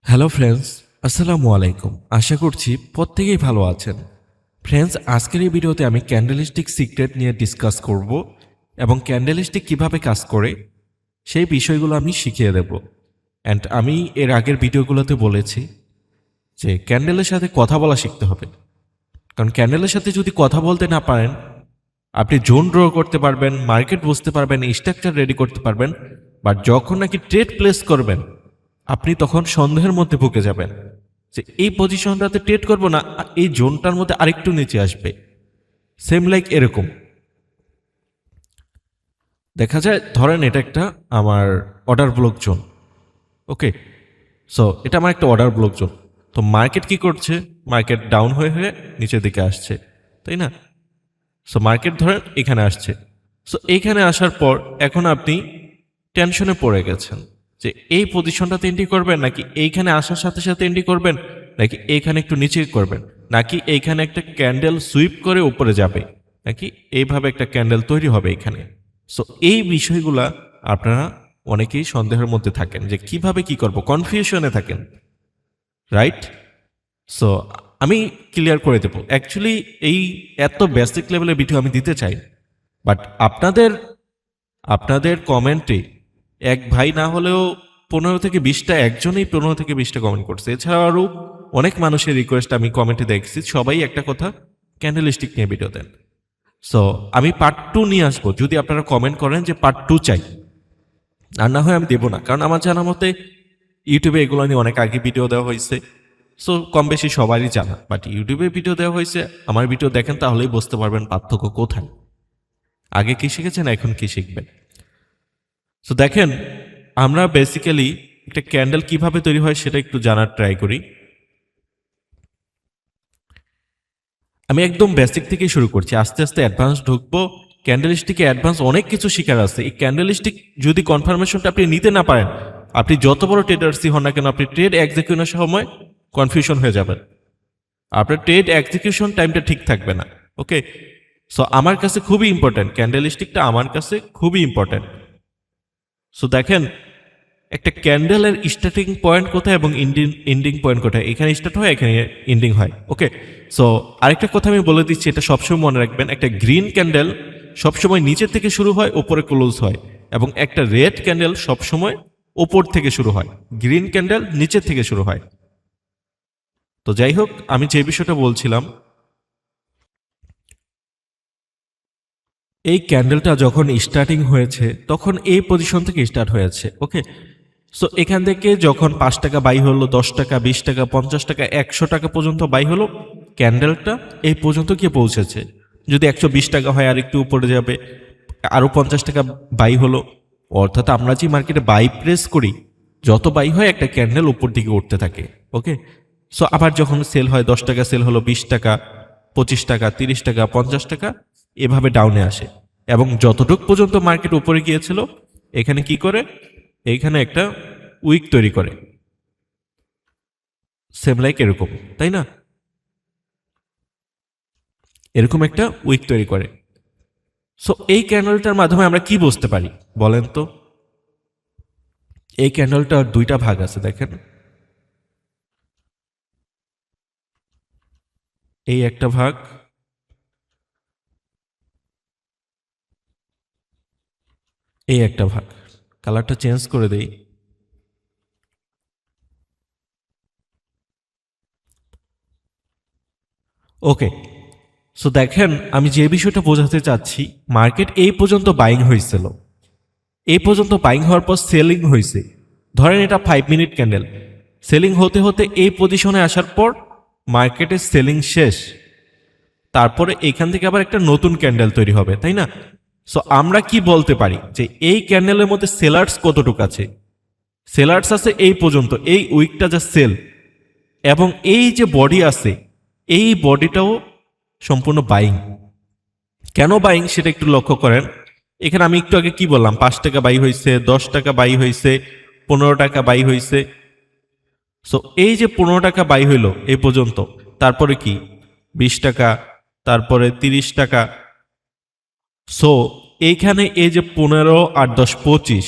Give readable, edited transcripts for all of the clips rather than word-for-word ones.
Hello friends, আসসালামু আলাইকুম। আশা করছি প্রত্যেকেই ভালো আছেন। ফ্রেন্ডস, আজকের এই ভিডিওতে আমি ক্যান্ডেলস্টিক সিক্রেট নিয়ে ডিসকাস করব এবং ক্যান্ডেলস্টিক কিভাবে কাজ করে সেই বিষয়গুলো আমি শিখিয়ে দেব। অ্যান্ড আমি এর আগের ভিডিওগুলোতে বলেছি যে ক্যান্ডেলের সাথে কথা বলা শিখতে হবে, কারণ ক্যান্ডেলের সাথে যদি কথা বলতে না পারেন আপনি জোন ড্র করতে পারবেন, মার্কেট বুঝতে পারবেন, স্ট্রাকচার রেডি করতে পারবেন, বাট যখন নাকি ট্রেড প্লেস করবেন আপনি তখন সন্দেহের মধ্যে ভুগে যাবেন যে এই পজিশনটাতে ট্রেড করব না, এই জোনটার মধ্যে আরেকটু নিচে আসবে। সেম লাইক এরকম দেখা যায়, ধরেন এটা একটা আমার অর্ডার ব্লক জোন। ওকে, সো এটা আমার একটা অর্ডার ব্লক জোন। তো মার্কেট কি করছে? মার্কেট ডাউন হয়ে হয়ে নিচের দিকে আসছে, তাই না? সো মার্কেট ধরেন এখানে আসছে। সো এইখানে আসার পর এখন আপনি টেনশনে পড়ে গেছেন যে এই পজিশনটাতে এন্ট্রি করবেন নাকি এইখানে আসার সাথে সাথে এন্ট্রি করবেন, নাকি এইখানে একটু নিচে করবেন, নাকি এইখানে একটা ক্যান্ডেল সুইপ করে উপরে যাবে, নাকি এইভাবে একটা ক্যান্ডেল তৈরি হবে এখানে। সো এই বিষয়গুলা আপনারা অনেকেই সন্দেহের মধ্যে থাকেন যে কিভাবে কি করব, কনফিউশনে থাকেন, রাইট? সো আমি ক্লিয়ার করে দেবো। অ্যাকচুয়ালি এই এত বেসিক লেভেলের ভিডিও আমি দিতে চাই, বাট আপনাদের আপনাদের কমেন্টে এক ভাই না হলেও 15 থেকে 20টা, একজনেই 15 থেকে 20টা কমেন্ট করছে। এছাড়াও আরও অনেক মানুষের রিকোয়েস্ট আমি কমেন্টে দেখছি, সবাই একটা কথা, ক্যান্ডেলস্টিক নিয়ে ভিডিও দেন। সো আমি পার্ট 2 নিয়ে আসবো যদি আপনারা কমেন্ট করেন যে পার্ট 2 চাই, আর না হয় আমি দেবো না, কারণ আমার জানা মতে ইউটিউবে এগুলো নিয়ে অনেক আগে ভিডিও দেওয়া হয়েছে। সো কম বেশি সবারই জানা, বাট ইউটিউবে ভিডিও দেওয়া হয়েছে, আমার ভিডিও দেখেন তাহলেই বুঝতে পারবেন পার্থক্য কোথায়, আগে কি শিখেছেন এখন কি শিখবেন। সো দেখেন, আমরা বেসিক্যালি একটা ক্যান্ডেল কিভাবে তৈরি হয় সেটা একটু জানার ট্রাই করি। আমি একদম বেসিক থেকেই শুরু করছি, আস্তে আস্তে অ্যাডভান্স ঢুকবো। ক্যান্ডেলস্টিকে অ্যাডভান্স অনেক কিছু শিকার আছে। এই ক্যান্ডেলস্টিক যদি কনফার্মেশনটা আপনি নিতে না পারেন, আপনি যত বড় ট্রেডার্সই হন না কেন, আপনি ট্রেড এক্সিকিউশনের সময় কনফিউশন হয়ে যাবেন, আপনার ট্রেড এক্সিকিউশন টাইমটা ঠিক থাকবে না। ওকে, সো আমার কাছে খুবই ইম্পর্ট্যান্ট, ক্যান্ডেলস্টিকটা আমার কাছে খুবই ইম্পর্ট্যান্ট। সো দেখেন, একটা ক্যান্ডেলের স্টার্টিং পয়েন্ট কোথায় এবং এন্ডিং পয়েন্ট কোথায়, এখানে স্টার্ট হয় এখানে এন্ডিং হয়। ওকে, সো আরেকটা কথা আমি বলে দিচ্ছি, এটা সবসময় মনে রাখবেন, একটা গ্রিন ক্যান্ডেল সবসময় নিচের থেকে শুরু হয় ওপরে ক্লোজ হয়, এবং একটা রেড ক্যান্ডেল সবসময় ওপর থেকে শুরু হয়, গ্রিন ক্যান্ডেল নিচের থেকে শুরু হয়। তো যাই হোক, আমি যে বিষয়টা বলছিলাম, এই ক্যান্ডেলটা যখন স্টার্টিং হয়েছে তখন এই পজিশন থেকে স্টার্ট হয়েছে। ওকে, সো এখান থেকে যখন 5 টাকা বাই হলো, 10 টাকা, 20 টাকা, 50 টাকা, 100 টাকা পর্যন্ত বাই হলো, ক্যান্ডেলটা এই পর্যন্ত গিয়ে পৌঁছেছে। যদি 120 টাকা হয় আর একটু উপরে যাবে, আরও 50 টাকা বাই হলো। অর্থাৎ আমরা যে মার্কেটে বাই প্রেস করি, যত বাই হয় একটা ক্যান্ডেল উপর দিকে উঠতে থাকে। ওকে, সো আবার যখন সেল হয়, 10 টাকা সেল হলো, 20 টাকা, 25 টাকা, 30 টাকা, 50 টাকা, এভাবে ডাউনে আসে। এবং যতটুক পর্যন্ত মার্কেট উপরে গিয়েছিল, এখানে কি করে, এইখানে একটা উইক তৈরি করে, সেম লাইক এরকম, তাই না? এরকম একটা উইক তৈরি করে। সো এই ক্যান্ডেলটার মাধ্যমে আমরা কি বুঝতে পারি বলেন তো? এই ক্যান্ডেলটার দুইটা ভাগ আছে, দেখেন। এই একটা ভাগ, এই একটা ভাগ। কালারটা চেঞ্জ করে দেই। ওকে, সো দেখেন, আমি যে বিষয়টা বোঝাতে চাচ্ছি, মার্কেট এই পর্যন্ত বাইং হয়েছিল, এই পর্যন্ত বাইং হওয়ার পর সেলিং হয়েছে। ধরেন এটা 5 মিনিট ক্যান্ডেল, সেলিং হতে হতে এই পজিশনে আসার পর মার্কেটের সেলিং শেষ, তারপরে এখান থেকে আবার একটা নতুন ক্যান্ডেল তৈরি হবে, তাই না? সো আমরা কি বলতে পারি যে এই ক্যান্ডেলের মধ্যে সেলার্স কতটুকু আছে? সেলার্স আছে এই পর্যন্ত, এই উইকটা যা সেল, এবং এই যে বডি আছে, এই বডিটাও সম্পূর্ণ বাইং। কেন বাইং সেটা একটু লক্ষ্য করেন। এখানে আমি একটু আগে কি বললাম, 5 টাকা বাই হয়েছে, 10 টাকা বাই হয়েছে, 15 টাকা বাই হয়েছে। সো এই যে 15 টাকা বাই হইল এই পর্যন্ত, তারপরে কি 20 টাকা, তারপরে 30 টাকা। সো এইখানে এই যে 15 আর 10 25,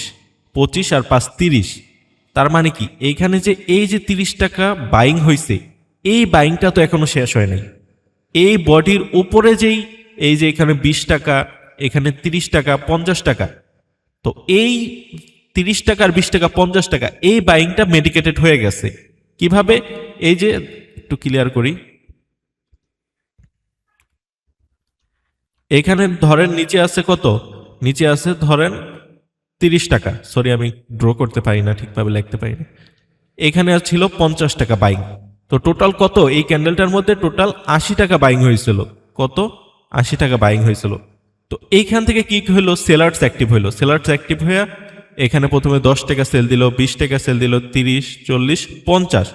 25 আর 5 30, তার মানে কি এইখানে যে এই যে 30 টাকা বাইং হয়েছে, এই বাইংটা তো এখনো শেষ হয় নাই। এই বডির উপরে যেই এই যে এখানে 20 টাকা, এখানে 30 টাকা, 50 টাকা, তো এই 30 টাকা আর 20 টাকা 50 টাকা এই বাইংটা মেডিকেটেড হয়ে গেছে। কিভাবে? এই যে একটু ক্লিয়ার করি, এখানে ধরেন নিচে আছে কত, নিচে আছে ধরেন 30 টাকা, সরি আমি ড্র করতে পারি না, ঠিকভাবে লিখতে পারি না। এখানে ছিল 50 টাকা বাইং, তো টোটাল কত এই ক্যান্ডেলটার মধ্যে টোটাল 80 টাকা বাইং হয়েছিল। কত? 80 টাকা বাইং হয়েছিল। তো এইখান থেকে কি হলো, সেলার্স অ্যাক্টিভ হইলো। সেলার্স অ্যাক্টিভ হয়ে এখানে প্রথমে 10 টাকা সেল দিল, 20 টাকা সেল দিল, 30, 40, 50।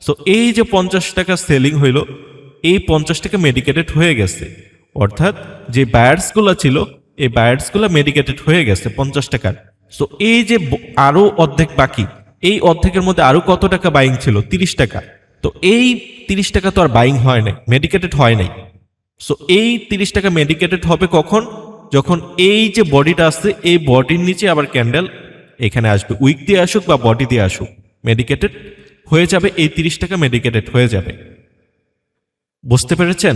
সো এই যে 50 টাকা সেলিং হইলো, এই 50 টাকা মেডিকেটেড হয়ে গেছে। অর্থাৎ যে বায়ার্সগুলো ছিল এই বায়ার্সগুলো মেডিকেটেড হয়ে গেছে 50 টাকার। সো এই যে আরো অর্ধেক বাকি, এই অর্ধেকের মধ্যে আরো কত টাকা বাইং ছিল? 30 টাকা। তো এই 30 টাকা তো আর বাইং হয় নাই, মেডিকেটেড হয় নাই। সো এই 30 টাকা মেডিকেটেড হবে কখন? যখন এই যে বডিটা আসছে এই বডির নিচে আবার ক্যান্ডেল এখানে আসবে, উইক দিয়ে আসুক বা বডি দিয়ে আসুক, মেডিকেটেড হয়ে যাবে, এই 30 টাকা মেডিকেটেড হয়ে যাবে। বুঝতে পেরেছেন?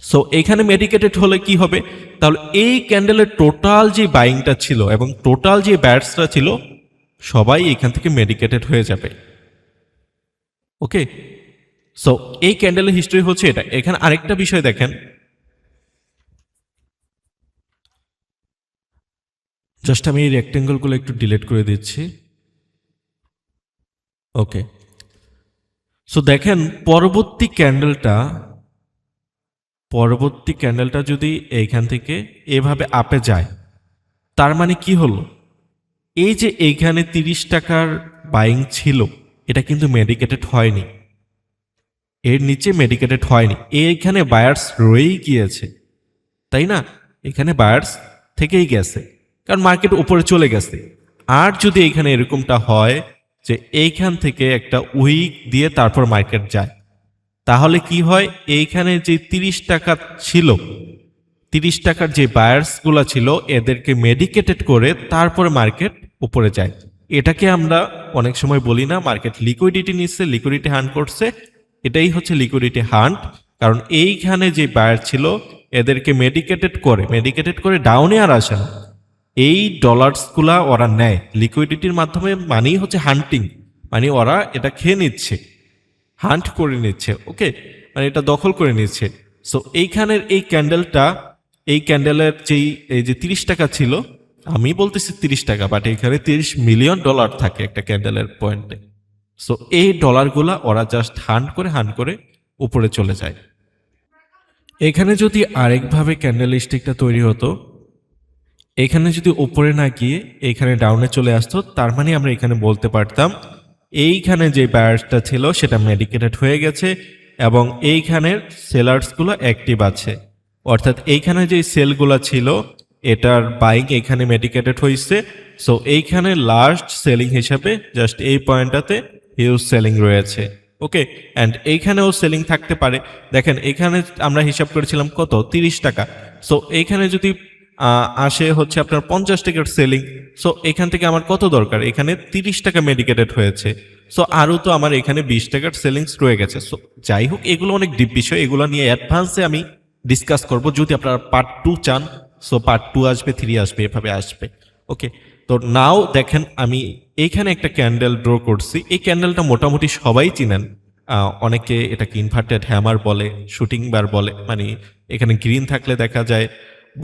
সো এখানে মেডিকেটেড হলে কি হবে? তাহলে এই ক্যান্ডেলের টোটাল যে বাইংটা ছিল এবং টোটাল যে ব্যাটসটা ছিল সবাই এখান থেকে মেডিকেটেড হয়ে যাবে। ওকে, সো এই ক্যান্ডেলের হিস্ট্রি হচ্ছে এটা। এখানে আরেকটা বিষয় দেখেন, জাস্ট আমি এই রেক্টেঙ্গলগুলো একটু ডিলিট করে দিচ্ছি। ওকে, সো দেখেন পরবর্তী ক্যান্ডেলটা যদি এইখান থেকে এভাবে আপে যায়, তার মানে কি হলো? এই যে এইখানে 30 টাকার বাইং ছিল এটা কিন্তু মেডিকেটেড হয়নি, এর নিচে মেডিকেটেড হয়নি, এইখানে বায়ার্স রয়েই গিয়েছে, তাই না? এখানে বায়ার্স থেকেই গেছে, কারণ মার্কেট উপরে চলে গেছে। আর যদি এইখানে এরকমটা হয় যে এইখান থেকে একটা উইক দিয়ে তারপর মার্কেট যায়, তাহলে কি হয়? এইখানে যে 30 টাকা ছিল, 30 টাকার যে বায়ার্সগুলো ছিল এদেরকে মেডিকেটেড করে তারপরে মার্কেট উপরে যায়। এটাকে আমরা অনেক সময় বলি না মার্কেট লিকুইডিটি নিচ্ছে, লিকুইডিটি হান্ট করছে। এটাই হচ্ছে লিকুইডিটি হান্ট, কারণ এইখানে যে বায়ার ছিল এদেরকে মেডিকেটেড করে ডাউনে আর আসে না, এই ডলার্সগুলা ওরা নেয় লিকুইডিটির মাধ্যমে, মানেই হচ্ছে হান্টিং, মানে ওরা এটা খেয়ে নিচ্ছে, হান্ট করে নিচ্ছে। ওকে, মানে এটা দখল করে নিচ্ছে। সো এইখানের এই ক্যান্ডেলটা, এই ক্যান্ডেলের যেই এই যে 30 টাকা ছিল, আমি বলতেছি 30 টাকা, বাট এখানে 30 মিলিয়ন ডলার থাকে একটা ক্যান্ডেলের পয়েন্টে। সো এই ডলারগুলা ওরা জাস্ট হান্ট করে উপরে চলে যায়। এখানে যদি আরেকভাবে ক্যান্ডেল স্টিকটা তৈরি হতো, এখানে যদি উপরে না গিয়ে এইখানে ডাউনে চলে আসতো, তার মানে আমরা এখানে বলতে পারতাম এইখানে যে বায়ার্সটা ছিল সেটা মেডিকেটেড হয়ে গেছে এবং এইখানের সেলার্সগুলো অ্যাক্টিভ আছে। অর্থাৎ এইখানে যে সেলগুলো ছিল এটার বাইং এখানে মেডিকেটেড হয়েছে। সো এইখানে লাস্ট সেলিং হিসাবে জাস্ট এই পয়েন্টটাতে হিউজ সেলিং রয়েছে। ওকে, অ্যান্ড এইখানেও সেলিং থাকতে পারে। দেখেন এখানে আমরা হিসাব করেছিলাম কত, 30 টাকা। সো এইখানে যদি আসে হচ্ছে আপনার 50 টাকার সেলিং, সো এখান থেকে আমার কত দরকার? এখানে 30 টাকা মেডিকেটেড হয়েছে, সো আরও তো আমার এখানে 20 টাকার সেলিংস রয়ে গেছে। সো যাই হোক, এগুলো অনেক ডিপ বিষয়, এগুলো নিয়ে অ্যাডভান্সে আমি ডিসকাস করব যদি আপনারা পার্ট 2 চান। সো পার্ট 2 আসবে, 3 আসবে, এভাবে আসবে। ওকে, তো নাও দেখেন আমি এইখানে একটা ক্যান্ডেল ড্র করছি। এই ক্যান্ডেলটা মোটামুটি সবাই চিনেন, অনেকে এটাকে ইনভার্টেড হ্যামার বলে, শুটিং বার বলে, মানে এখানে গ্রিন থাকলে দেখা যায়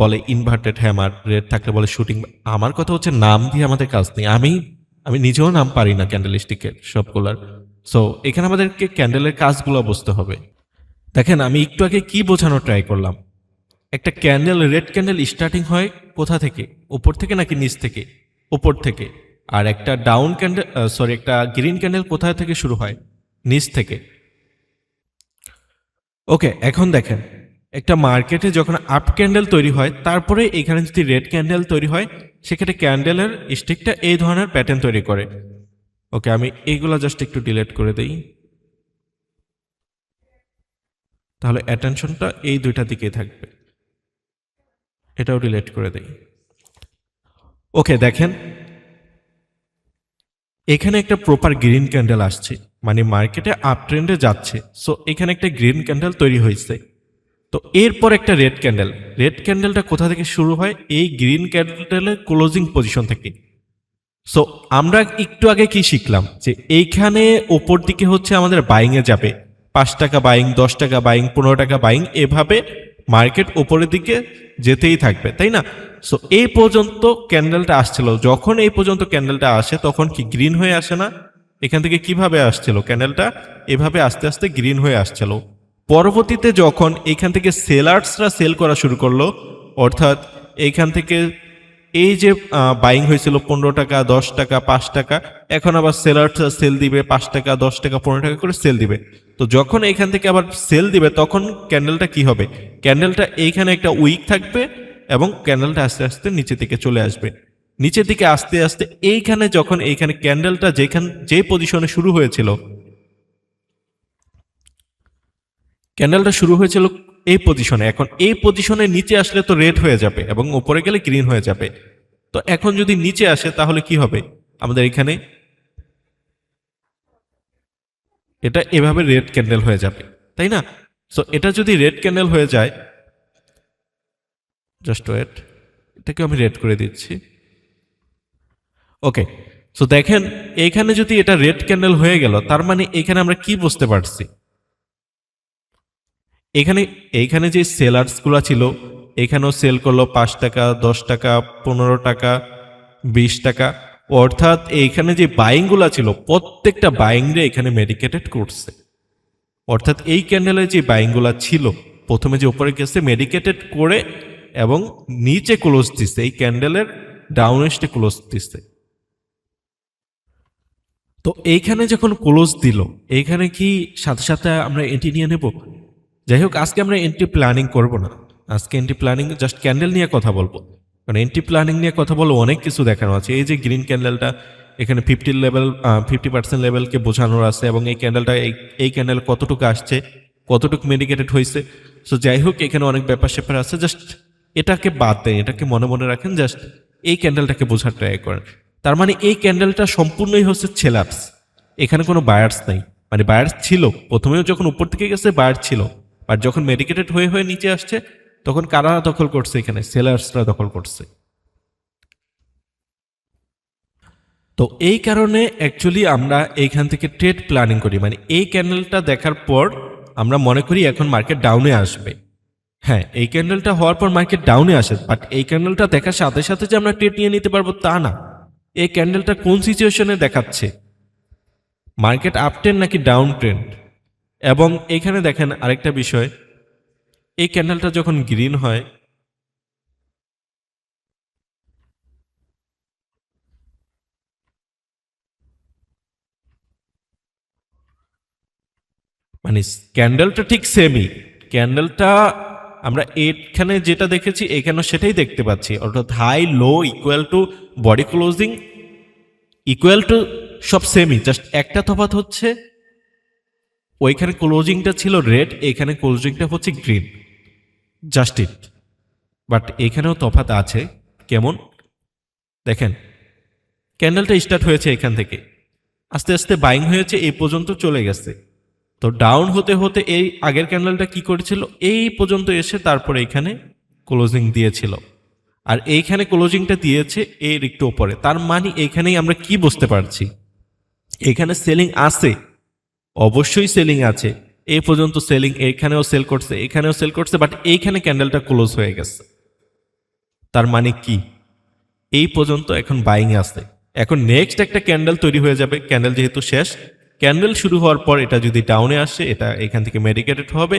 বলে ইনভার্টেড হ্যামার, রেড থাকলে বলে শুটিং। আমার কথা হচ্ছে নাম দিয়ে আমাদের কাজ নেই, আমি নিজেও নাম পারি না ক্যান্ডেল স্টিকের সবগুলার। সো এখানে আমাদেরকে ক্যান্ডেলের কাজগুলো বুঝতে হবে। দেখেন আমি একটু আগে কি বোঝানোর ট্রাই করলাম, একটা ক্যান্ডেল, রেড ক্যান্ডেল স্টার্টিং হয় কোথা থেকে? উপর থেকে নাকি নিচ থেকে? উপর থেকে। আর একটা ডাউন ক্যান্ডেল, একটা গ্রিন ক্যান্ডেল কোথা থেকে শুরু হয়? নিচ থেকে। ওকে, এখন দেখেন একটা মার্কেটে যখন আপ ক্যান্ডেল তৈরি হয় তারপরে এখানে যদি রেড ক্যান্ডেল তৈরি হয়, সেক্ষেত্রে ক্যান্ডেলের স্টিকটা এই ধরনের প্যাটার্ন তৈরি করে। ওকে, আমি এইগুলা জাস্ট একটু ডিলিট করে দেই, তাহলে অ্যাটেনশনটা এই দুইটা দিকেই থাকবে। এটাও ডিলিট করে দেই। ওকে, দেখেন এখানে একটা প্রপার গ্রিন ক্যান্ডেল আসছে, মানে মার্কেটে আপ ট্রেন্ডে যাচ্ছে। সো এখানে একটা গ্রিন ক্যান্ডেল তৈরি হয়েছে। তো এরপর একটা রেড ক্যান্ডেল। রেড ক্যান্ডেলটা কোথা থেকে শুরু হয়? এই গ্রিন ক্যান্ডেলের ক্লোজিং পজিশন থেকে। সো আমরা একটু আগে কি শিখলাম যে এইখানে ওপর দিকে হচ্ছে আমাদের বাইং এ যাবে, 5 টাকা বাইং, 10 টাকা বাইং, 15 টাকা বাইং, এভাবে মার্কেট ওপরের দিকে যেতেই থাকবে, তাই না? সো এই পর্যন্ত ক্যান্ডেলটা আসছিল। যখন এই পর্যন্ত ক্যান্ডেলটা আসে তখন কি গ্রিন হয়ে আসে না? এখান থেকে কিভাবে আসছিল ক্যান্ডেলটা? এভাবে আস্তে আস্তে গ্রিন হয়ে আসছিল। পরবর্তীতে যখন এখান থেকে সেলার্সরা সেল করা শুরু করলো, অর্থাৎ এইখান থেকে এই যে বাইং হয়েছিল 15 টাকা, 10 টাকা, 5 টাকা, এখন আবার সেলার্সরা সেল দিবে 5 টাকা, 10 টাকা, 15 টাকা করে সেল দিবে। তো যখন এইখান থেকে আবার সেল দিবে তখন ক্যান্ডেলটা কি হবে? ক্যান্ডেলটা এইখানে একটা উইক থাকবে এবং ক্যান্ডেলটা আস্তে আস্তে নিচের দিকে চলে আসবে। নিচের দিকে আস্তে আস্তে এইখানে যখন এইখানে ক্যান্ডেলটা যে পজিশনে শুরু হয়েছিল, ক্যান্ডেলটা শুরু হয়েছিল এই পজিশনে, এখন এই পজিশনে নিচে আসলে তো রেড হয়ে যাবে এবং উপরে গেলে গ্রিন হয়ে যাবে। তো এখন যদি নিচে আসে তাহলে কি হবে? আমাদের এখানে এটা এভাবে রেড ক্যান্ডেল হয়ে যাবে, তাই না? সো এটা যদি রেড ক্যান্ডেল হয়ে যায়, জাস্ট ওয়েট, এটাকে আমি রেড করে দিচ্ছি। ওকে, সো দেখেন এইখানে যদি এটা রেড ক্যান্ডেল হয়ে গেল, তার মানে এখানে আমরা কি বুঝতে পারছি? এইখানে যে সেলার্সগুলো ছিল, এখানেও সেল করলো 5 টাকা, 10 টাকা, 15 টাকা, 20 টাকা, অর্থাৎ এইখানে যে বাইংগুলো ছিল প্রত্যেকটা বাইংরে এখানে মেডিকেটেড করছে। অর্থাৎ এই ক্যান্ডেলের যে বাইংগুলো ছিল প্রথমে যে উপরে গেছে মেডিকেটেড করে এবং নিচে ক্লোজ দিচ্ছে, এই ক্যান্ডেলের ডাউনেস্টে ক্লোজ দিচ্ছে। তো এইখানে যখন ক্লোজ দিল, এইখানে কি সাথে সাথে আমরা এন্ট্রি নিয়ে নেব? যাই হোক, আজকে আমরা এন্ট্রি প্ল্যানিং করব না। আজকে এন্ট্রি প্ল্যানিং জাস্ট ক্যান্ডেল নিয়ে কথা বলবো, কারণ এন্ট্রি প্ল্যানিং নিয়ে কথা বলবো অনেক কিছু দেখানো আছে। এই যে গ্রিন ক্যান্ডেলটা এখানে 50% লেভেলকে বোঝানোর আছে এবং এই ক্যান্ডেলটা এই ক্যান্ডেল কতটুকু আসছে, কতটুকু মেডিকেটেড হয়েছে। সো যাই হোক, এখানে অনেক ব্যাপার স্যাপার আছে, জাস্ট এটাকে বাদ দেন, এটাকে মনে মনে রাখেন, জাস্ট এই ক্যান্ডেলটাকে বোঝার ট্রাই করেন। তার মানে এই ক্যান্ডেলটা সম্পূর্ণই হচ্ছে সেলার্স, এখানে কোনো বায়ার্স নাই। মানে বায়ার্স ছিল প্রথমেও, যখন উপর থেকে গেছে বায়ার ছিল, বাট যখন মেডিকেটেড হয়ে হয়ে নিচে আসছে তখন কারা দখল করছে? এখানে সেলার্সরা দখল করছে। তো এই কারণে অ্যাকচুয়ালি আমরা এইখান থেকে ট্রেড প্ল্যানিং করি, মানে এই ক্যান্ডেলটা দেখার পর আমরা মনে করি এখন মার্কেট ডাউনে আসবে। হ্যাঁ, এই ক্যান্ডেলটা হওয়ার পর মার্কেট ডাউনে আসে, বাট এই ক্যান্ডেলটা দেখার সাথে সাথে যে আমরা ট্রেড নিয়ে নিতে পারবো তা না। এই ক্যান্ডেলটা কোন সিচুয়েশনে দেখাচ্ছে, মার্কেট আপ ট্রেন্ড নাকি ডাউন ট্রেন্ড। এবং এখানে দেখেন আরেকটা বিষয়, এই ক্যান্ডেলটা যখন গ্রিন হয়, মানে ক্যান্ডেলটা ঠিক সেমই, ক্যান্ডেলটা আমরা এখানে যেটা দেখেছি এখানেও সেটাই দেখতে পাচ্ছি, অর্থাৎ high low equal to body closing equal to সব সেমই, জাস্ট একটা তফাৎ হচ্ছে ওইখানে ক্লোজিংটা ছিল রেড, এখানে ক্লোজিংটা হচ্ছে গ্রিন, জাস্ট ইট। বাট এখানেও তফাৎ আছে। কেমন? দেখেন ক্যান্ডেলটা স্টার্ট হয়েছে এখান থেকে, আস্তে আস্তে বাইং হয়েছে, এই পর্যন্ত চলে গেছে। তো ডাউন হতে হতে এই আগের ক্যান্ডেলটা কি করেছিল, এই পর্যন্ত এসে তারপরে এখানে ক্লোজিং দিয়েছিল, আর এইখানে ক্লোজিংটা দিয়েছে এর একটু উপরে। তার মানে এখানেই আমরা কি বুঝতে পারছি, এখানে সেলিং আছে, অবশ্যই সেলিং আছে। এই পর্যন্ত সেলিং, এখানেও সেল করছে, এখানেও সেল করছে, বাট এইখানে ক্যান্ডেলটা ক্লোজ হয়ে গেছে। তার মানে কি, এই পর্যন্ত এখন বাইং আছে। এখন নেক্সট একটা ক্যান্ডেল তৈরি হয়ে যাবে, ক্যান্ডেল যেহেতু শেষ, ক্যান্ডেল শুরু হওয়ার পর এটা যদি ডাউনে আসে এটা এখান থেকে মেডিকেটেড হবে,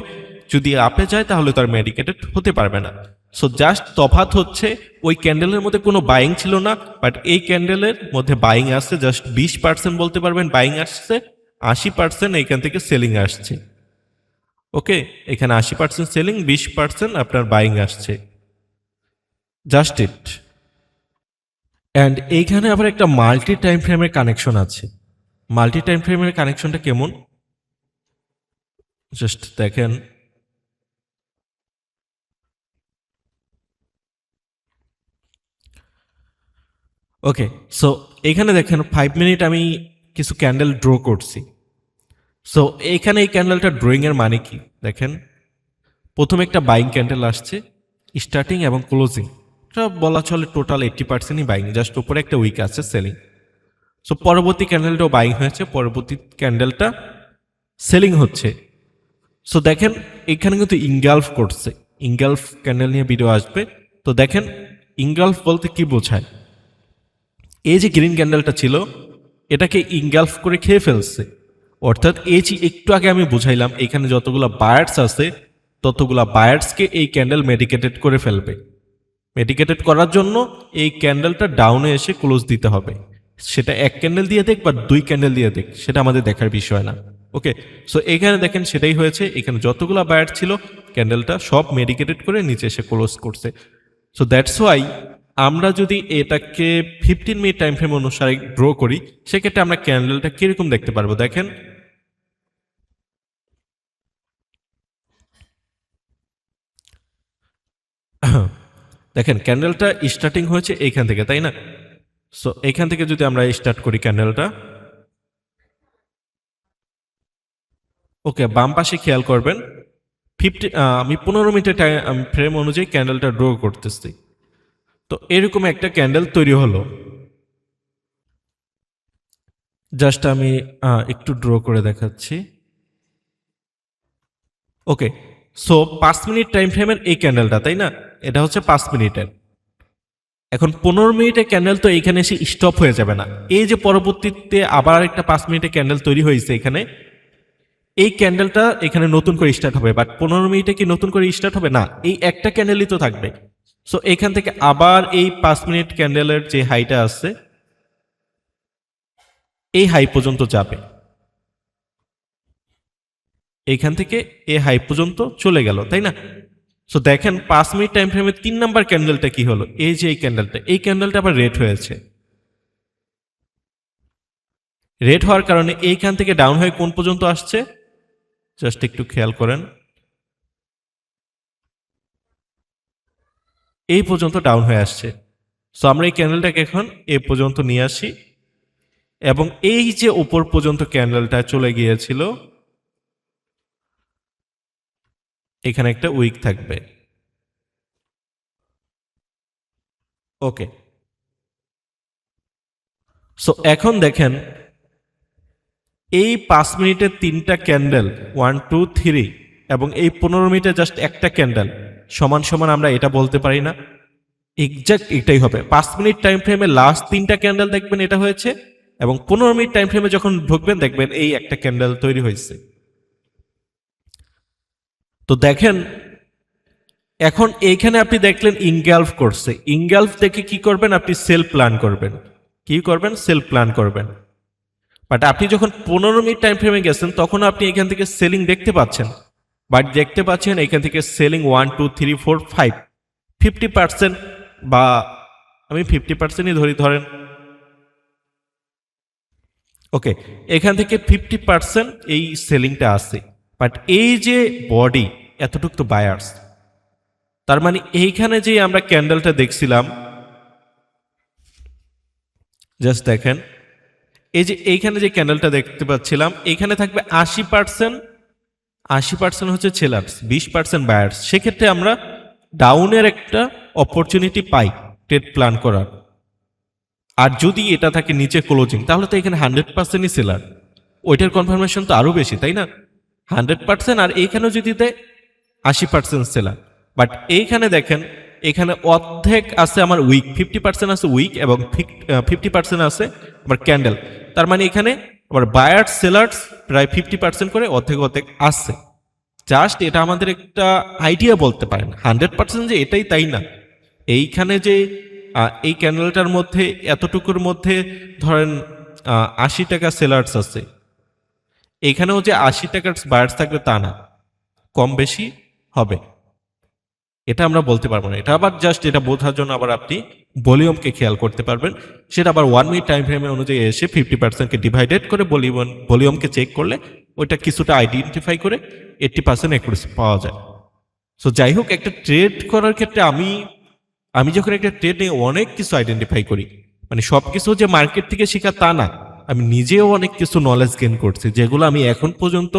যদি আপে যায় তাহলে তার মেডিকেটেড হতে পারবে না। সো জাস্ট তফাৎ হচ্ছে ওই ক্যান্ডেলের মধ্যে কোনো বাইং ছিল না, বাট এই ক্যান্ডেলের মধ্যে বাইং আসছে, জাস্ট 20% বলতে পারবেন বাইং আসছে, 80% এইখান থেকে সেলিং আসছে। ওকে, এখানে 80% সেলিং, 20% আপনার বাইং আসছে, জাস্ট ইট। অ্যান্ড এইখানে আবার একটা মাল্টি টাইম ফ্রেমের কানেকশন আছে। মাল্টি টাইম ফ্রেমের কানেকশনটা কেমন জাস্ট দেখেন। ওকে, সো এখানে দেখেন 5 মিনিট আমি কিছু ক্যান্ডেল ড্র করছি। সো এইখানে এই ক্যান্ডেলটা ড্রয়িংয়ের মানে কি দেখেন, প্রথমে একটা বাইং ক্যান্ডেল আসছে স্টার্টিং এবং ক্লোজিং, এটা বলা চলে টোটাল 80%ই বাইং, জাস্ট উপরে একটা উইক আছে সেলিং। সো পরবর্তী ক্যান্ডেলটাও বাইং হয়েছে, পরবর্তী ক্যান্ডেলটা সেলিং হচ্ছে। সো দেখেন এখানে কিন্তু ইনগালফ করছে, ইনগালফ ক্যান্ডেল নিয়ে ভিডিও আসবে। তো দেখেন ইনগালফ বলতে কি বোঝায়, এই যে গ্রিন ক্যান্ডেলটা ছিল এটাকে ইনগালফ করে খেয়ে ফেলছে। অর্থাৎ এই যে একটু আগে আমি বুঝাইলাম এখানে যতগুলো বায়ার্স আছে ততগুলা বায়ার্সকে এই ক্যান্ডেল মেডিকেটেড করে ফেলবে। মেডিকেটেড করার জন্য এই ক্যান্ডেলটা ডাউনে এসে ক্লোজ দিতে হবে, সেটা এক ক্যান্ডেল দিয়ে দেখ বা দুই ক্যান্ডেল দিয়ে দেখ, সেটা আমাদের দেখার বিষয় না। ওকে, সো এখানে দেখেন সেটাই হয়েছে, এখানে যতগুলো বায়ার ছিল ক্যান্ডেলটা সব মেডিকেটেড করে নিচে এসে ক্লোজ করছে। সো দ্যাটস ওয়াই আমরা যদি এটাকে 15 মিনিট টাইম ফ্রেম অনুসারে ড্র করি সেক্ষেত্রে আমরা ক্যান্ডেলটা কিরকম দেখতে পারবো দেখেন। দেখেন ক্যান্ডেলটা স্টার্টিং হয়েছে এইখান থেকে, তাই না? সো এইখান থেকে যদি আমরা স্টার্ট করি ক্যান্ডেলটা, ওকে বাম পাশে খেয়াল করবেন 50, আমি 15 মিনিটের টাইম ফ্রেম অনুযায়ী ক্যান্ডেলটা ড্র করতেছি। তো এরকম একটা ক্যান্ডেল তৈরি হলো, জাস্ট আমি একটু ড্র করে দেখাচ্ছি। ওকে, সো 5 মিনিট টাইম ফ্রেমের এই ক্যান্ডেলটা, তাই না? এটা হচ্ছে 5 মিনিটের। এখন 15 মিনিটের ক্যান্ডেল তো এখানে এসে স্টপ হয়ে যাবে না, এই যে পরবর্তীতে আবার একটা 5 মিনিটের ক্যান্ডেল তৈরি হয়েছে এখানে, এই ক্যান্ডেলটা এখানে নতুন করে স্টার্ট হবে। বাট 15 মিনিটে কি নতুন করে স্টার্ট হবে না, এই একটা ক্যান্ডেলই তো থাকবে। সো এখান থেকে আবার এই 5 মিনিট ক্যান্ডেলের যে হাইটা আছে এই হাই পর্যন্ত যাবে, এইখান থেকে এই হাই পর্যন্ত চলে গেল, তাই না? সো দেখেন 5 মিনিট টাইম ফ্রেমে 3 নাম্বার ক্যান্ডেলটা কি হলো, এই যে এই ক্যান্ডেলটা আবার রেড হয়েছে। রেড হওয়ার কারণে এইখান থেকে ডাউন হয়ে কোন পর্যন্ত আসছে, জাস্ট একটু খেয়াল করেন, এই পর্যন্ত ডাউন হয়ে আসছে। সো আমরা এই ক্যান্ডেলটাকে এখন এ পর্যন্ত নিয়ে আসি এবং এই যে উপর পর্যন্ত ক্যান্ডেলটা চলে গিয়েছিল এখানে একটা উইক থাকবে। ওকে, সো এখন দেখেন এই 5 মিনিটের 3টা ক্যান্ডেল 1 2 3 এবং এই 15 মিনিটে জাস্ট একটা ক্যান্ডেল সমান সমান, আমরা এটা বলতে পারি না? এক্সাক্ট এটাই হবে। 5 মিনিট টাইম ফ্রেমে লাস্ট 3টা ক্যান্ডেল দেখবেন এটা হয়েছে, এবং 15 মিনিট টাইম ফ্রেমে যখন ঢুকবেন দেখবেন এই একটা ক্যান্ডেল তৈরি হয়েছে। তো দেখেন এখন এইখানে আপনি দেখলেন ইনগালফ করছে, ইনগালফ দেখে কি করবেন, আপনি সেল প্ল্যান করবেন। কি করবেন? সেল প্ল্যান করবেন। বাট আপনি যখন 15 মিনিট টাইম ফ্রেমে গেছেন তখন আপনি এখান থেকে সেলিং দেখতে পাচ্ছেন, বাট দেখতে পাচ্ছেন এখান থেকে সেলিং 1 2 3 4 5 50%, বা আমি 50%ই ধরেন। ওকে, এখান থেকে 50% এই সেলিংটা আছে। বাট এই যে বডি এতটুকু তো বায়ার্স, তার মানে এইখানে যে আমরা ক্যান্ডেলটা দেখছিলাম, জাস্ট দেখেন এই যে এইখানে যে ক্যান্ডেলটা দেখতে পাচ্ছিলাম এখানে থাকবে 80%, 80% হচ্ছে সেলার্স, 20% বায়ার্স। সেক্ষেত্রে আমরা ডাউনের একটা অপরচুনিটি পাই ট্রেড প্ল্যান করার। আর যদি এটা থাকে নিচে ক্লোজিং তাহলে তো এখানে 100%ই সেলার, ওইটার কনফার্মেশন তো আরো বেশি, তাই না? 100%, আর এইখানেও যদি দেয় 80% সেলার। বাট এইখানে দেখেন এখানে অর্ধেক আছে আমার উইক, 50% আছে উইক এবং 50% আছে আমার ক্যান্ডেল। তার মানে এখানে আবার বায়ার্স সেলার্স প্রায় 50% করে অর্ধেক অর্ধেক আছে। জাস্ট এটা আমাদের একটা আইডিয়া বলতে পারেন, 100% যে এটাই তাই না। এইখানে যে এই ক্যান্ডেলটার মধ্যে এতটুকুর মধ্যে ধরেন 80 টাকা সেলার্স আছে, এখানেও যে 80 টাকার বায়ার্স থাকবে তা না, কম বেশি হবে, এটা আমরা বলতে পারবো না। এটা আবার জাস্ট এটা বোঝার জন্য আবার আপনি ভলিউমকে খেয়াল করতে পারবেন, সেটা আবার 1 মিনিট টাইম ফ্রেমের অনুযায়ী এসে 50%কে ডিভাইডেড করে ভলিউমকে চেক করলে ওইটা কিছুটা আইডেন্টিফাই করে 80% অ্যাকুরেসি পাওয়া যায়। সো যাই হোক, একটা ট্রেড করার ক্ষেত্রে আমি যখন একটা ট্রেড নিয়ে অনেক কিছু আইডেন্টিফাই করি, মানে সবকিছু যে মার্কেট থেকে শেখা তা না, আমি নিজেও অনেক কিছু নলেজ গেইন করছি, যেগুলো আমি এখন পর্যন্ত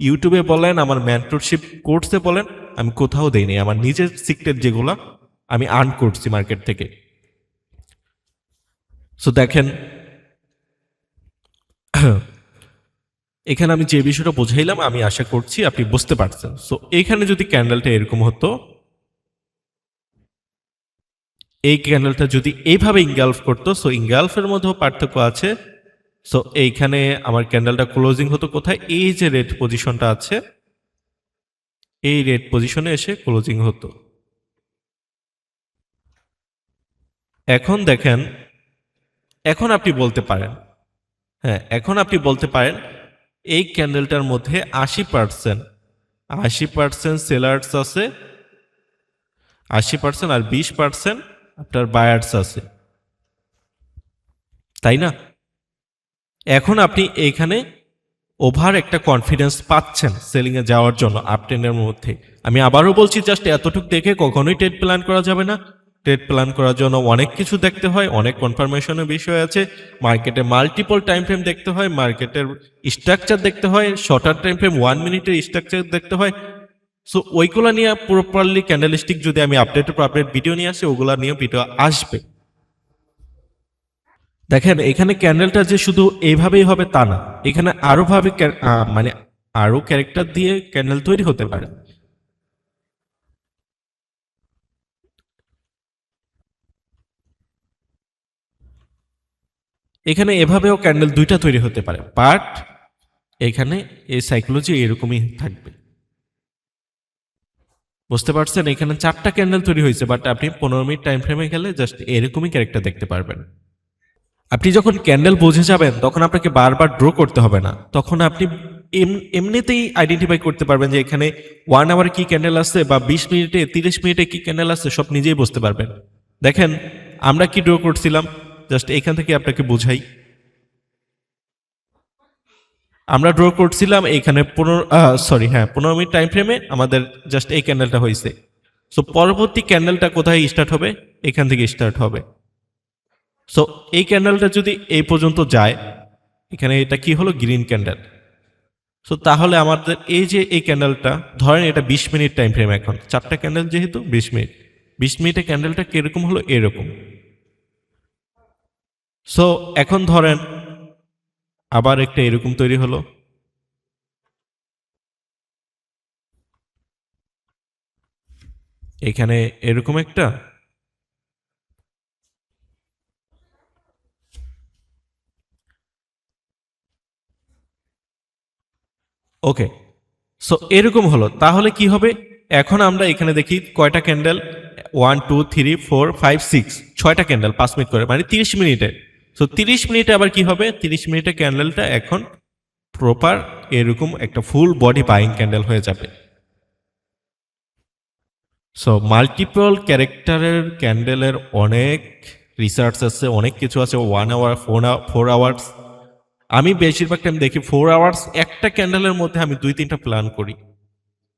ইউটিউবে বলেন, আমার মেন্টরশিপ কোর্সে বলেন, আমি কোথাও দেইনি। আমার নিজের সিক্রেট যেগুলো আমি আর্ন করছি মার্কেট থেকে। সো দেখেন, এখানে আমি যে বিষয়টা বোঝাইলাম আমি আশা করছি আপনি বুঝতে পারছেন। সো এইখানে যদি ক্যান্ডেলটা এরকম হতো, এই ক্যান্ডেলটা যদি এইভাবে ইনগালফ করতো, সো ইনগালফের মধ্যেও পার্থক্য আছে। সো এইখানে আমার ক্যান্ডেলটা ক্লোজিং হতো কোথায়, এই যে রেড পজিশনটা আছে, এই রেড পজিশনে এসে ক্লোজিং হতো। এখন দেখেন, এখন আপনি বলতে পারেন, হ্যাঁ এখন আপনি বলতে পারেন এই ক্যান্ডেলটার মধ্যে 80% সেলার্স আছে, 80% আর 20% আপনার বায়ার্স আছে, তাই না? এখন আপনি এইখানে ওভার একটা কনফিডেন্স পাচ্ছেন সেলিংয়ে যাওয়ার জন্য আপট্রেন্ডের মধ্যে। আমি আবারও বলছি, জাস্ট এতটুকু দেখে কখনোই ট্রেড প্ল্যান করা যাবে না। ট্রেড প্ল্যান করার জন্য অনেক কিছু দেখতে হয়, অনেক কনফার্মেশনের বিষয় আছে, মার্কেটে মাল্টিপল টাইম ফ্রেম দেখতে হয়, মার্কেটের স্ট্রাকচার দেখতে হয়, শর্টার টাইম ফ্রেম 1 মিনিটের স্ট্রাকচার দেখতে হয়। সো ওইগুলো নিয়ে প্রপারলি ক্যান্ডেলিস্টিক যদি আমি আপডেট ভিডিও নিয়ে আসি, ওগুলা নিয়ে ভিডিও আসবে। দেখেন এখানে ক্যান্ডেলটা যে শুধু এইভাবেই হবে তা না, এখানে আরো ভাবে মানে আরো ক্যারেক্টার দিয়ে ক্যান্ডেল তৈরি হতে পারে। এখানে এভাবেও ক্যান্ডেল দুইটা তৈরি হতে পারে, বাট এখানে এই সাইকোলজি এরকমই থাকবে। বুঝতে পারছেন, এখানে 4টা ক্যান্ডেল তৈরি হয়েছে, বাট আপনি 15 মিনিট টাইম ফ্রেমে গেলে জাস্ট এরকমই ক্যারেক্টার দেখতে পারবেন। আপনি যখন ক্যান্ডেল বুঝে যাবেন তখন আপনাকে বারবার ড্র করতে হবে না, তখন আপনি এমনিতেই আইডেন্টিফাই করতে পারবেন যে এখানে 1 আওয়ারে কি ক্যান্ডেল আছে বা 20 মিনিটে 30 মিনিটে কি ক্যান্ডেল আছে, সব নিজেই বুঝতে পারবেন। দেখেন আমরা কি ড্র করছিলাম, জাস্ট এখান থেকে আপনাকে বুঝাই। আমরা ড্র করছিলাম এইখানে 15 মিনিট টাইম ফ্রেমে আমাদের জাস্ট এই ক্যান্ডেলটা হয়েছে। সো পরবর্তী ক্যান্ডেলটা কোথায় স্টার্ট হবে, এখান থেকে স্টার্ট হবে। সো এই ক্যান্ডেলটা যদি এই পর্যন্ত যায়, এখানে এটা কি হলো, গ্রিন ক্যান্ডেল। সো তাহলে আমাদের এই যে এই ক্যান্ডেলটা ধরেন এটা 20 মিনিট টাইম ফ্রেম, এখন 4টা ক্যান্ডেল যেহেতু 20 মিনিট, 20 মিনিটে ক্যান্ডেলটা কিরকম হলো, এরকম। সো এখন ধরেন আবার একটা এরকম তৈরি হলো, এখানে এরকম একটা, ওকে। সো এরকম হলো, তাহলে কি হবে, এখন আমরা এখানে দেখি কয়টা ক্যান্ডেল, 1 2 3 4 5 6, 6টা ক্যান্ডেল 5 মিনিট করে, মানে 30 মিনিটে। সো 30 মিনিটে আবার কি হবে, 30 মিনিটে ক্যান্ডেলটা এখন প্রপার এরকম একটা ফুল বডি বাইং ক্যান্ডেল হয়ে যাবে। সো মাল্টিপল ক্যারেক্টারের ক্যান্ডেলের অনেক রিসার্চ আছে, অনেক কিছু আছে, 1 আওয়ার 4 আওয়ার্স। আমি বেশিরভাগ টাইম দেখি 4 আওয়ার্স একটা ক্যান্ডেলের মধ্যে আমি 2-3টা প্ল্যান করি,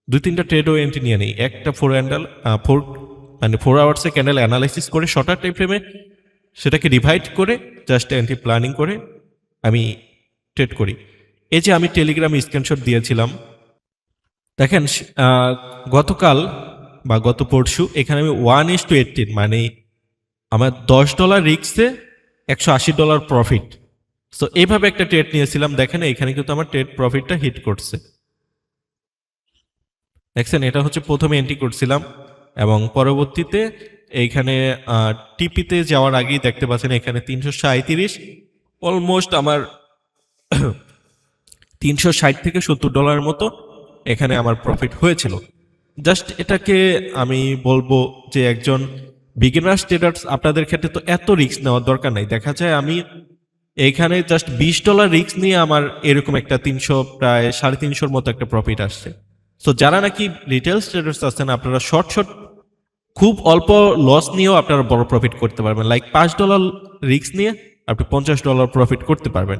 2-3টা ট্রেডও এন্ট্রি নিয়ে নিই, একটা 4 মানে 4 আওয়ার্সে ক্যান্ডেল অ্যানালাইসিস করে শর্টার টাইম ফ্রেমে সেটাকে ডিভাইড করে জাস্ট এন্ট্রি প্ল্যানিং করে আমি ট্রেড করি। এই যে আমি টেলিগ্রামে স্ক্রিনশট দিয়েছিলাম, দেখেন গতকাল বা গত পরশু এখানে আমি 1:18, মানে আমার $10 রিস্কে $180 প্রফিট। সো এইভাবে একটা ট্রেড নিয়েছিলাম, দেখেন এখানে কিন্তু আমার ট্রেড প্রফিটটা হিট করছে। দেখছেন, এটা হচ্ছে প্রথমে এন্ট্রি করছিলাম এবং পরবর্তীতে এইখানে টিপিতে যাওয়ার আগেই দেখতে পাচ্ছেন এখানে 337, অলমোস্ট আমার 360 থেকে $70 মতো এখানে আমার প্রফিট হয়েছিল। জাস্ট এটাকে আমি বলবো যে একজন বিগিনার্স ট্রেডার্স আপনাদের ক্ষেত্রে তো এত রিস্ক নেওয়ার দরকার নাই। দেখা যায় আমি এইখানে জাস্ট $20 রিস্ক নিয়ে আমার এরকম একটা 300 প্রায় 350 মতো একটা প্রফিট আসছে। সো যারা নাকি রিটেল ট্রেডার্স আছেন, আপনারা শর্ট খুব অল্প লস নিয়েও আপনারা বড় প্রফিট করতে পারবেন, লাইক $5 রিস্ক নিয়ে আপনি $50 প্রফিট করতে পারবেন।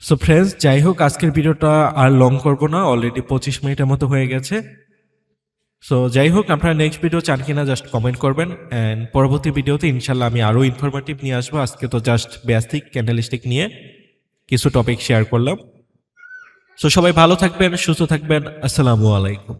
সো ফ্রেন্ডস, যাই হোক আজকের ভিডিওটা আর লং করব না, অলরেডি 25 মিনিটের মতো হয়ে গেছে। সো যাই হোক, আপনারা নেক্সট ভিডিও চান কিনা জাস্ট কমেন্ট করবেন, অ্যান্ড পরবর্তী ভিডিওতে ইনশাল্লাহ আমি আরও ইনফরমেটিভ নিয়ে আসবো। আজকে তো জাস্ট বেসিক ক্যান্ডেলস্টিক নিয়ে কিছু টপিক শেয়ার করলাম। সো সবাই ভালো থাকবেন, সুস্থ থাকবেন। আসসালামু আলাইকুম।